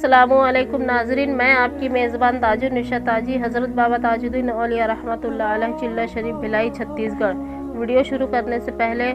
अस्सलामुअलैकुम नाजरीन, मैं आपकी मेज़बान ताजुन्निशा ताजी हज़रत बाबा ताजुद्दीन औलिया रहमतुल्लाह अलैह चिल्ला शरीफ भिलाई छत्तीसगढ़। वीडियो शुरू करने से पहले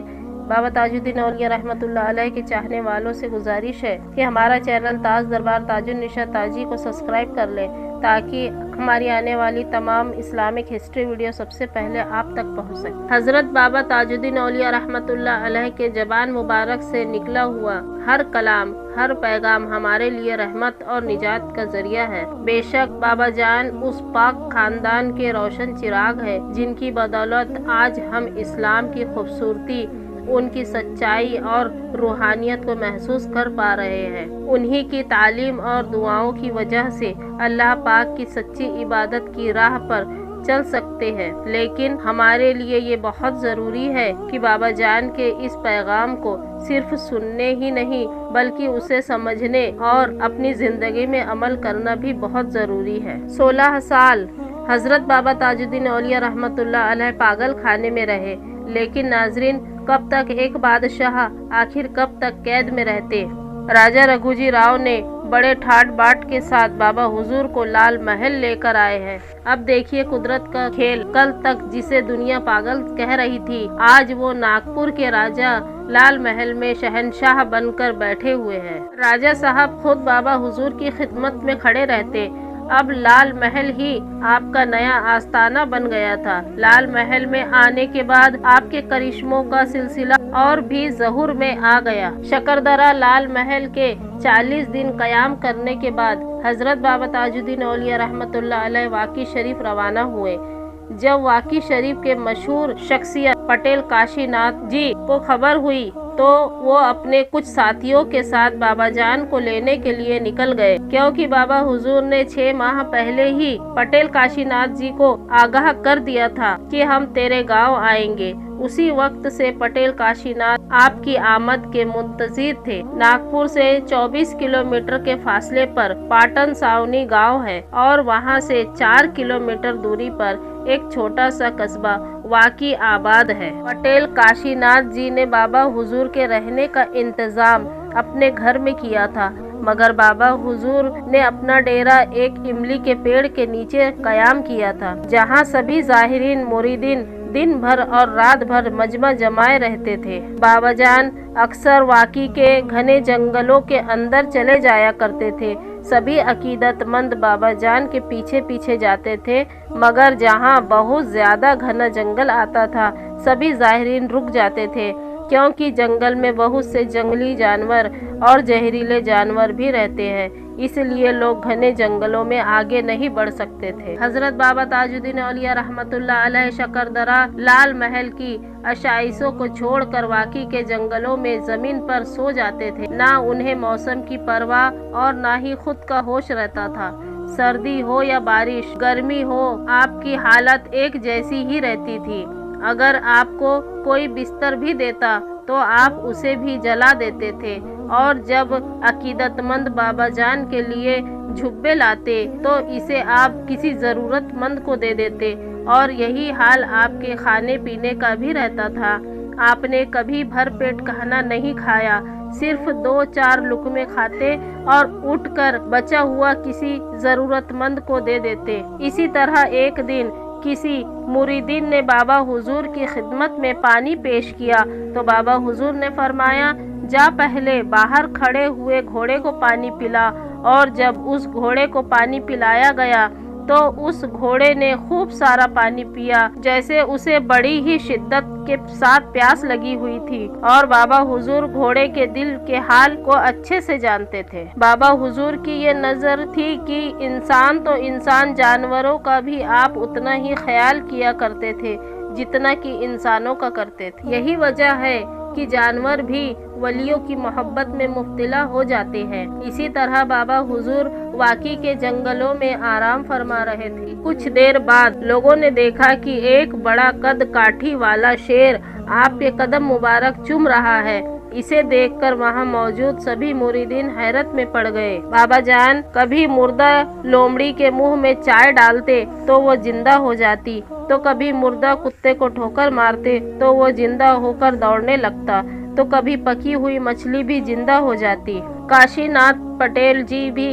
बाबा ताजुद्दीन औलिया रहमतुल्लाह अलैह के चाहने वालों से गुजारिश है कि हमारा चैनल ताज दरबार ताजुन्निशा ताजी को सब्सक्राइब कर लें ताकि हमारी आने वाली तमाम इस्लामिक हिस्ट्री वीडियो सबसे पहले आप तक पहुंच सके। हज़रत बाबा ताजुद्दीन औलिया रहमतुल्लाह अलैह के ज़बान मुबारक से निकला हुआ हर कलाम, हर पैगाम हमारे लिए रहमत और निजात का जरिया है। बेशक बाबा जान उस पाक खानदान के रोशन चिराग है जिनकी बदौलत आज हम इस्लाम की खूबसूरती, उनकी सच्चाई और रूहानियत को महसूस कर पा रहे हैं। उन्हीं की तालीम और दुआओं की वजह से अल्लाह पाक की सच्ची इबादत की राह पर चल सकते हैं। लेकिन हमारे लिए ये बहुत ज़रूरी है कि बाबा जान के इस पैगाम को सिर्फ सुनने ही नहीं बल्कि उसे समझने और अपनी ज़िंदगी में अमल करना भी बहुत ज़रूरी है। 16 साल हज़रत बाबा ताजुद्दीन औलिया रहमतुल्लाह अलैह पागल खाने में रहे, लेकिन नाजरीन कब तक एक बादशाह आखिर कब तक कैद में रहते। राजा रघुजी राव ने बड़े ठाट बाट के साथ बाबा हुजूर को लाल महल लेकर आए हैं। अब देखिए कुदरत का खेल, कल तक जिसे दुनिया पागल कह रही थी, आज वो नागपुर के राजा लाल महल में शहंशाह बनकर बैठे हुए हैं। राजा साहब खुद बाबा हुजूर की खिदमत में खड़े रहते। अब लाल महल ही आपका नया आस्थाना बन गया था। लाल महल में आने के बाद आपके करिश्मों का सिलसिला और भी ज़हूर में आ गया। शकरदरा लाल महल के 40 दिन कयाम करने के बाद हज़रत बाबा ताजुद्दीन औलिया रहमतुल्लाह अलैह वाकी शरीफ रवाना हुए। जब वाकी शरीफ के मशहूर शख्सियत पटेल काशीनाथ जी को खबर हुई तो वो अपने कुछ साथियों के साथ बाबा जान को लेने के लिए निकल गए, क्योंकि बाबा हुजूर ने 6 माह पहले ही पटेल काशीनाथ जी को आगाह कर दिया था कि हम तेरे गांव आएंगे। उसी वक्त से पटेल काशीनाथ आपकी आमद के मुंतजिर थे। नागपुर से 24 किलोमीटर के फासले पर पाटन सावनी गांव है और वहां से 4 किलोमीटर दूरी पर एक छोटा सा कस्बा वाकी आबाद है। पटेल काशीनाथ जी ने बाबा हुजूर के रहने का इंतजाम अपने घर में किया था, मगर बाबा हुजूर ने अपना डेरा एक इमली के पेड़ के नीचे कयाम किया था, जहां सभी ज़ाहिरीन मुरीदीन दिन भर और रात भर मजमा जमाए रहते थे। बाबा जान अक्सर वाकी के घने जंगलों के अंदर चले जाया करते थे। सभी अकीदतमंद बाबा जान के पीछे पीछे जाते थे, मगर जहां बहुत ज्यादा घना जंगल आता था सभी ज़ाहिरीन रुक जाते थे, क्योंकि जंगल में बहुत से जंगली जानवर और जहरीले जानवर भी रहते हैं, इसलिए लोग घने जंगलों में आगे नहीं बढ़ सकते थे। हजरत बाबा ताजुद्दीन औलिया रहमतुल्लाह अलैह शकरदरा लाल महल की आशाइशों को छोड़कर वाकी के जंगलों में जमीन पर सो जाते थे। ना उन्हें मौसम की परवाह और ना ही खुद का होश रहता था। सर्दी हो या बारिश, गर्मी हो, आपकी हालत एक जैसी ही रहती थी। अगर आपको कोई बिस्तर भी देता तो आप उसे भी जला देते थे, और जब अकीदतमंद बाबा जान के लिए झुब्बे लाते तो इसे आप किसी ज़रूरतमंद को दे देते, और यही हाल आपके खाने पीने का भी रहता था। आपने कभी भरपेट खाना नहीं खाया, सिर्फ 2-4 लुकमे खाते और उठकर बचा हुआ किसी ज़रूरतमंद को दे देते। इसी तरह एक दिन किसी मुरीदीन ने बाबा हुजूर की खिदमत में पानी पेश किया तो बाबा हुजूर ने फरमाया, जा पहले बाहर खड़े हुए घोड़े को पानी पिला। और जब उस घोड़े को पानी पिलाया गया तो उस घोड़े ने खूब सारा पानी पिया, जैसे उसे बड़ी ही शिद्दत के साथ प्यास लगी हुई थी। और बाबा हुजूर घोड़े के दिल के हाल को अच्छे से जानते थे। बाबा हुजूर की ये नज़र थी कि इंसान तो इंसान, जानवरों का भी आप उतना ही ख्याल किया करते थे जितना कि इंसानों का करते थे। यही वजह है कि जानवर भी वलियों की मोहब्बत में मुब्तला हो जाते हैं। इसी तरह बाबा हुजूर वाकी के जंगलों में आराम फरमा रहे थे। कुछ देर बाद लोगों ने देखा कि एक बड़ा कद काठी वाला शेर आपके कदम मुबारक चूम रहा है। इसे देखकर वहां मौजूद सभी मुरीदीन हैरत में पड़ गए। बाबा जान कभी मुर्दा लोमड़ी के मुंह में चाय डालते तो वो जिंदा हो जाती, तो कभी मुर्दा कुत्ते को ठोकर मारते तो वो जिंदा होकर दौड़ने लगता, तो कभी पकी हुई मछली भी जिंदा हो जाती। काशीनाथ पटेल जी भी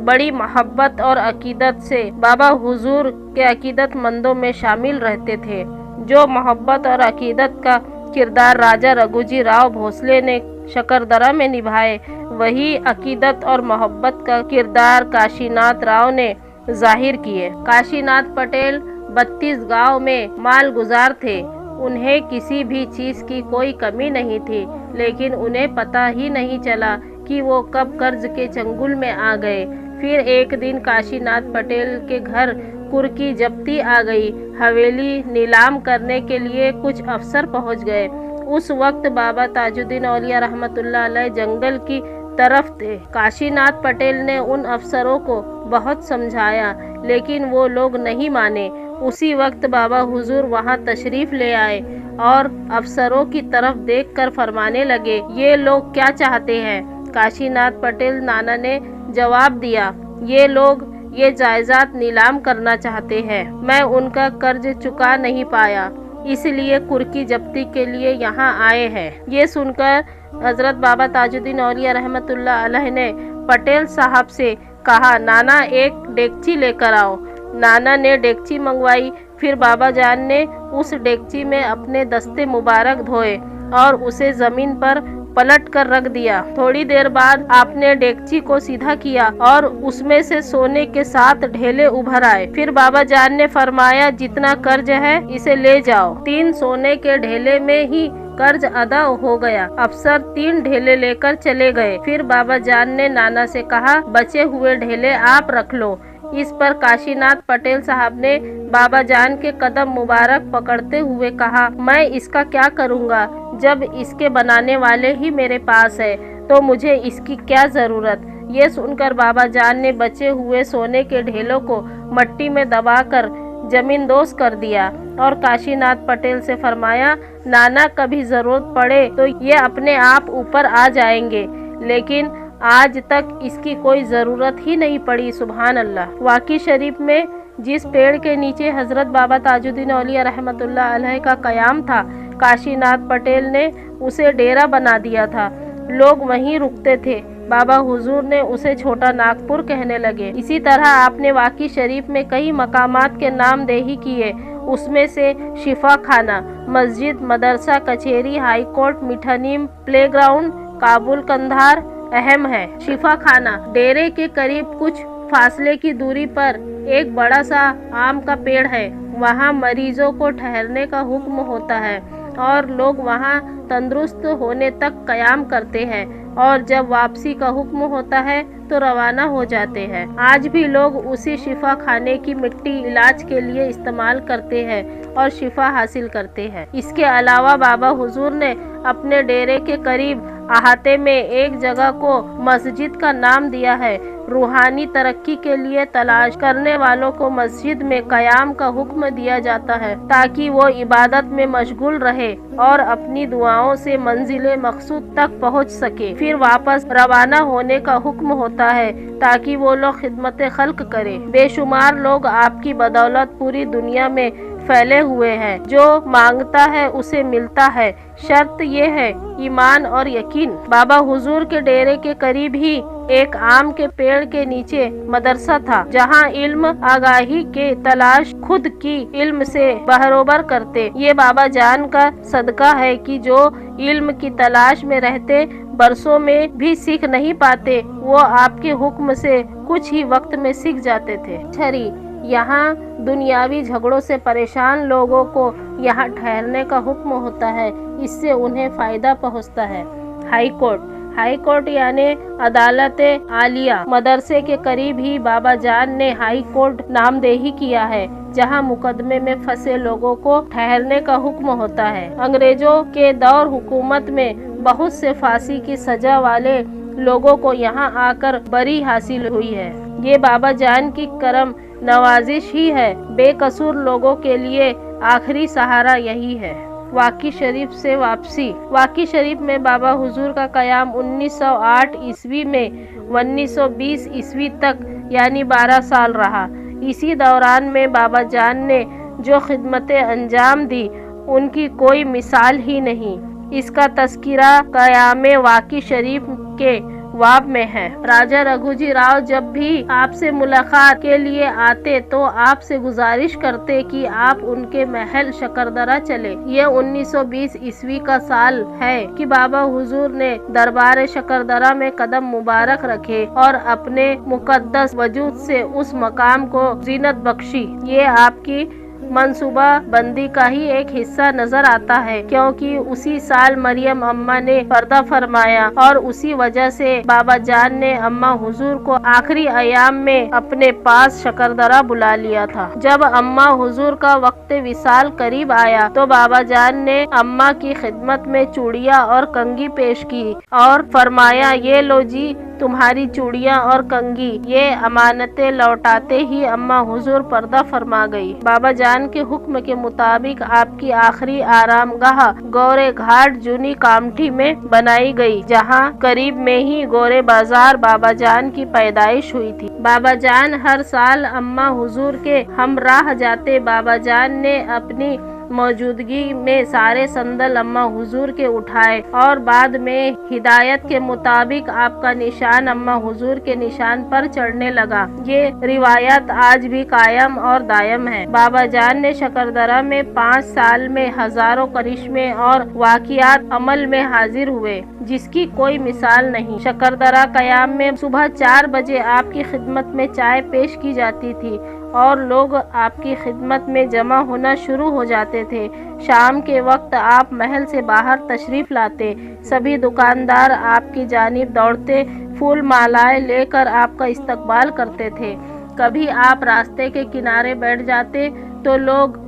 बड़ी मोहब्बत और अकीदत से बाबा हुजूर के अकीदत मंदों में शामिल रहते थे। जो मोहब्बत और अकीदत का किरदार राजा रघुजी राव भोसले ने शकरदरा में निभाए, वही अकीदत और मोहब्बत का किरदार काशीनाथ राव ने जाहिर किए। काशीनाथ पटेल 32 गांव में मालगुजार थे। उन्हें किसी भी चीज़ की कोई कमी नहीं थी, लेकिन उन्हें पता ही नहीं चला कि वो कब कर्ज के चंगुल में आ गए। फिर एक दिन काशीनाथ पटेल के घर कुर्की जब्ती आ गई। हवेली नीलाम करने के लिए कुछ अफसर पहुंच गए। उस वक्त बाबा ताजुद्दीन औलिया रहमतुल्लाह अलैह जंगल की तरफ थे। काशीनाथ पटेल ने उन अफसरों को बहुत समझाया, लेकिन वो लोग नहीं माने। उसी वक्त बाबा हुजूर वहां तशरीफ ले आए और अफसरों की तरफ देखकर फरमाने लगे, ये लोग क्या चाहते हैं? काशीनाथ पटेल नाना ने जवाब दिया, ये लोग ये जायदाद नीलाम करना चाहते हैं। मैं उनका कर्ज चुका नहीं पाया, इसलिए कुर्की जब्ती के लिए यहाँ आए हैं। ये सुनकर हजरत बाबा ताजुद्दीन औलिया रहमतुल्लाह अलैह ने पटेल साहब से कहा, नाना एक डेगची लेकर आओ। नाना ने डेगची मंगवाई। फिर बाबा जान ने उस डेगची में अपने दस्ते मुबारक धोए और उसे ज़मीन पर पलट कर रख दिया। थोड़ी देर बाद आपने डेगची को सीधा किया और उसमें से सोने के 7 ढेले उभर आए। फिर बाबा जान ने फरमाया, जितना कर्ज है इसे ले जाओ। 3 सोने के ढेले में ही कर्ज अदा हो गया। अफसर 3 ढेले लेकर चले गए। फिर बाबा जान ने नाना से कहा, बचे हुए ढेले आप रख लो। इस पर काशीनाथ पटेल साहब ने बाबा जान के कदम मुबारक पकड़ते हुए कहा, मैं इसका क्या करूँगा? जब इसके बनाने वाले ही मेरे पास है तो मुझे इसकी क्या ज़रूरत? ये सुनकर बाबा जान ने बचे हुए सोने के ढेलों को मट्टी में दबाकर जमींदोज कर दिया और काशीनाथ पटेल से फरमाया, नाना कभी ज़रूरत पड़े तो ये अपने आप ऊपर आ जाएंगे, लेकिन आज तक इसकी कोई ज़रूरत ही नहीं पड़ी। सुभान अल्लाह। वाकी शरीफ में जिस पेड़ के नीचे हज़रत बाबा ताजुद्दीन औलिया रहमतुल्लाह अलैह का क़याम था, काशीनाथ पटेल ने उसे डेरा बना दिया था। लोग वहीं रुकते थे। बाबा हुजूर ने उसे छोटा नागपुर कहने लगे। इसी तरह आपने वाकी शरीफ में कई मकामात के नाम देही किए। उसमें से शिफा खाना, मस्जिद, मदरसा, कचहरी, हाई कोर्ट, मिठानीम, प्ले ग्राउंड, काबुल कंधार अहम है। शिफा खाना डेरे के करीब कुछ फासले की दूरी पर एक बड़ा सा आम का पेड़ है। वहाँ मरीजों को ठहरने का हुक्म होता है और लोग वहाँ तंदुरुस्त होने तक क़याम करते हैं और जब वापसी का हुक्म होता है तो रवाना हो जाते हैं। आज भी लोग उसी शिफा खाने की मिट्टी इलाज के लिए इस्तेमाल करते हैं और शिफा हासिल करते हैं। इसके अलावा बाबा हुजूर ने अपने डेरे के करीब अहाते में एक जगह को मस्जिद का नाम दिया है। रूहानी तरक्की के लिए तलाश करने वालों को मस्जिद में क़याम का हुक्म दिया जाता है ताकि वो इबादत में मशगूल रहे और अपनी दुआओं से मंजिल मकसूद तक पहुंच सके। फिर वापस रवाना होने का हुक्म होता है ताकि वो लोग खिदमत खल्क करें। बेशुमार लोग आपकी बदौलत पूरी दुनिया में फैले हुए हैं। जो मांगता है उसे मिलता है, शर्त ये है ईमान और यकीन। बाबा हुजूर के डेरे के करीब ही एक आम के पेड़ के नीचे मदरसा था, जहाँ इल्म आगाही के तलाश खुद की इल्म से बहरोबर करते। ये बाबा जान का सदका है कि जो इल्म की तलाश में रहते बरसों में भी सीख नहीं पाते, वो आपके हुक्म से कुछ ही वक्त में सीख जाते थे। छरी यहाँ दुनियावी झगड़ों से परेशान लोगों को यहाँ ठहरने का हुक्म होता है, इससे उन्हें फ़ायदा पहुँचता है। हाई कोर्ट यानी अदालत आलिया। मदरसे के करीब ही बाबा जान ने हाई कोर्ट नामदेही किया है, जहाँ मुकदमे में फंसे लोगों को ठहरने का हुक्म होता है। अंग्रेजों के दौर हुकूमत में बहुत से फांसी की सजा वाले लोगों को यहाँ आकर बरी हासिल हुई है। ये बाबा जान की करम नवाजिश ही है। बेकसूर लोगों के लिए आखिरी सहारा यही है। वाकी शरीफ से वापसी। वाकी शरीफ में बाबा हुजूर का क़याम 1908 ईस्वी में 1920 ईस्वी तक यानी 12 साल रहा। इसी दौरान में बाबा जान ने जो खिदमतें अंजाम दी उनकी कोई मिसाल ही नहीं। इसका तस्किरा क़याम वाकी शरीफ के वाब में है। राजा रघुजी राव जब भी आपसे मुलाकात के लिए आते तो आपसे गुजारिश करते कि आप उनके महल शकरदरा चले। ये 1920 ईस्वी का साल है कि बाबा हुजूर ने दरबार शकरदरा में कदम मुबारक रखे और अपने मुकद्दस वजूद से उस मकाम को जीनत बख्शी। ये आपकी मंसूबा बंदी का ही एक हिस्सा नजर आता है, क्योंकि उसी साल मरियम अम्मा ने पर्दा फरमाया और उसी वजह से बाबा जान ने अम्मा हुजूर को आखिरी अयाम में अपने पास शकरदरा बुला लिया था। जब अम्मा हुजूर का वक्त विसाल करीब आया तो बाबा जान ने अम्मा की खिदमत में चूड़ियाँ और कंगी पेश की और फरमाया, ये लो जी तुम्हारी चूड़ियाँ और कंगी। ये अमानतें लौटाते ही अम्मा हुजूर पर्दा फरमा गई। बाबा जान के हुक्म के मुताबिक आपकी आखिरी आरामगाह गोरे घाट जूनी कामठी में बनाई गई, जहाँ करीब में ही गोरे बाजार बाबा जान की पैदाइश हुई थी। बाबा जान हर साल अम्मा हुजूर के हमराह जाते। बाबा जान ने अपनी मौजूदगी में सारे संदल अम्मा हुजूर के उठाए और बाद में हिदायत के मुताबिक आपका निशान अम्मा हुजूर के निशान पर चढ़ने लगा। ये रिवायत आज भी कायम और दायम है। बाबा जान ने शकरदरा में 5 साल में हजारों करिश्मे और वाकियात अमल में हाजिर हुए, जिसकी कोई मिसाल नहीं। शकरदरा कयाम में सुबह 4 बजे आपकी खिदमत में चाय पेश की जाती थी और लोग आपकी खिदमत में जमा होना शुरू हो जाते थे। शाम के वक्त आप महल से बाहर तशरीफ लाते। सभी दुकानदार आपकी जानिब दौड़ते, फूल मालाएं लेकर आपका इस्तकबाल करते थे। कभी आप रास्ते के किनारे बैठ जाते तो लोग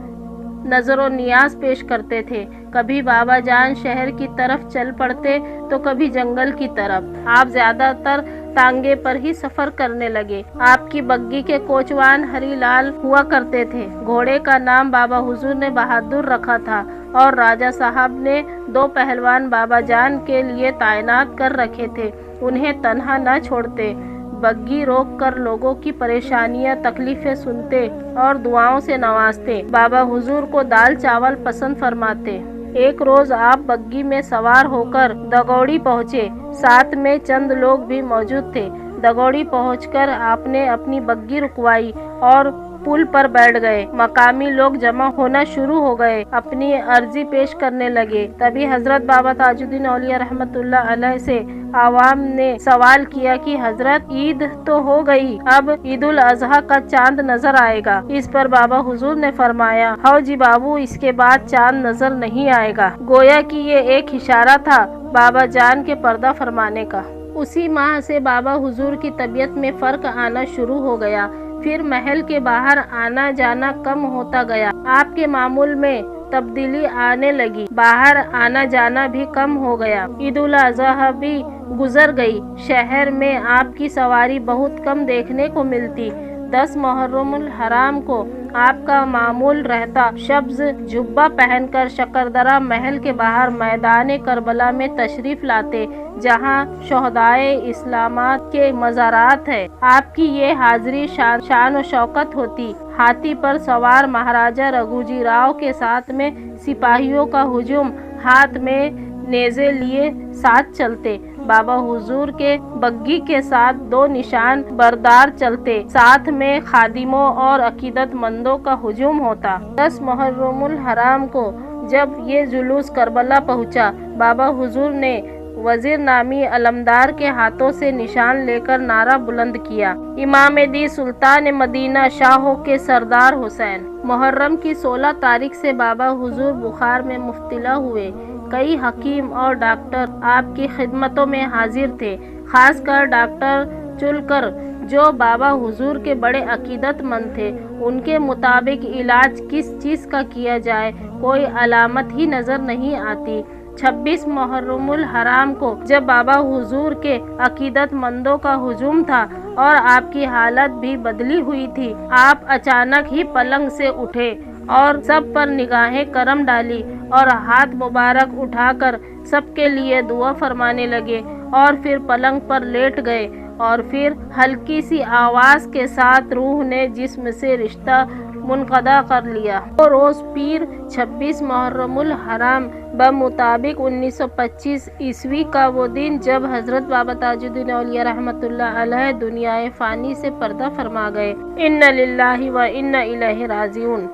नजरो नियाज पेश करते थे। कभी बाबा जान शहर की तरफ चल पड़ते तो कभी जंगल की तरफ। आप ज्यादातर तांगे पर ही सफर करने लगे। आपकी बग्गी के कोचवान हरीलाल हुआ करते थे। घोड़े का नाम बाबा हुजूर ने बहादुर रखा था और राजा साहब ने 2 पहलवान बाबा जान के लिए तैनात कर रखे थे। उन्हें तन्हा न छोड़ते, बग्गी रोक कर लोगों की परेशानियां तकलीफें सुनते और दुआओं से नवाजते। बाबा हुजूर को दाल चावल पसंद फरमाते। एक रोज आप बग्गी में सवार होकर दगौड़ी पहुँचे। साथ में चंद लोग भी मौजूद थे। दगौड़ी पहुंचकर आपने अपनी बग्गी रुकवाई और पुल पर बैठ गए। मकामी लोग जमा होना शुरू हो गए, अपनी अर्जी पेश करने लगे। तभी हजरत बाबा ताजुद्दीन औलिया रहमतुल्लाह अलैह से आवाम ने सवाल किया कि हजरत ईद तो हो गई, अब ईद उल अजहा का चांद नजर आएगा। इस पर बाबा हुजूर ने फरमाया, हाँ जी बाबू, इसके बाद चांद नजर नहीं आएगा। गोया कि ये एक इशारा था बाबा जान के पर्दा फरमाने का। उसी माह से बाबा हुजूर की तबीयत में फर्क आना शुरू हो गया। फिर महल के बाहर आना जाना कम होता गया। आपके मामूल में तब्दीली आने लगी। बाहर आना जाना भी कम हो गया। ईद उल अजहा भी गुजर गई। शहर में आपकी सवारी बहुत कम देखने को मिलती। 10 मुहर्रमुल हराम को आपका मामूल रहता सब्ज जुब्बा पहनकर शकरदरा महल के बाहर मैदान करबला में तशरीफ लाते, जहां शोहदाए इस्लामात के मज़ारात है। आपकी ये हाजिरी शान व शौकत होती। हाथी पर सवार महाराजा रघुजी राव के साथ में सिपाहियों का हुजूम, हाथ में नेज़े लिए साथ चलते। बाबा हुजूर के बग्गी के साथ 2 निशान बरदार चलते। साथ में खादिमों और अकीदतमंदों का हुजूम होता। 10 मुहर्रमुल हराम को जब ये जुलूस करबला पहुंचा, बाबा हुजूर ने वजीर नामी अलमदार के हाथों से निशान लेकर नारा बुलंद किया, इमाम दी सुल्तान मदीना शाहों के सरदार हुसैन। मुहर्रम की 16 तारीख से बाबा हुजूर बुखार में मुब्तला हुए। कई हकीम और डॉक्टर आपकी खिदमतों में हाजिर थे, खासकर डॉक्टर चुलकर जो बाबा हुजूर के बड़े अकीदतमंद थे। उनके मुताबिक इलाज किस चीज़ का किया जाए कोई अलामत ही नज़र नहीं आती। 26 मुहर्रमुल हराम को जब बाबा हुजूर के अकीदतमंदों का हुजूम था और आपकी हालत भी बदली हुई थी, आप अचानक ही पलंग से उठे और सब पर निगाहें करम डाली और हाथ मुबारक उठाकर सबके लिए दुआ फरमाने लगे और फिर पलंग पर लेट गए और फिर हल्की सी आवाज़ के साथ रूह ने जिस्म से रिश्ता منقضا کر لیا۔ وہ روز پیر 26 محرم الحرام بمطابق 1925 عیسوی کا وہ دن جب حضرت بابا تاج الدین اولیاء رحمۃ اللہ علیہ دنیائے فانی سے پردہ فرما گئے۔ انا للہ و انا الیہ راجعون۔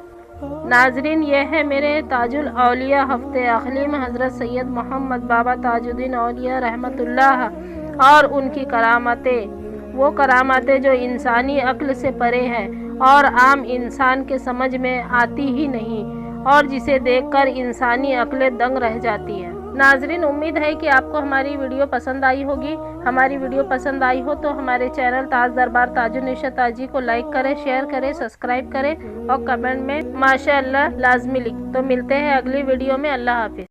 ناظرین، یہ ہے میرے تاج الاولیاء ہفتہ اقلیم حضرت سید محمد بابا تاج الدین اولیاء رحمۃ اللہ اور ان کی کرامتیں، وہ کرامتیں جو انسانی عقل سے پرے ہیں اور عام انسان کے سمجھ میں آتی ہی نہیں، اور جسے دیکھ کر انسانی عقلیں دنگ رہ جاتی ہیں۔ ناظرین، امید ہے کہ آپ کو ہماری ویڈیو پسند آئی ہوگی۔ ہماری ویڈیو پسند آئی ہو تو ہمارے چینل تاج دربار تاج النشاء تاجی کو لائک کریں، شیئر کریں، سبسکرائب کریں اور کمنٹ میں ماشاءاللہ لازمی لکھ۔ تو ملتے ہیں اگلی ویڈیو میں۔ اللہ حافظ۔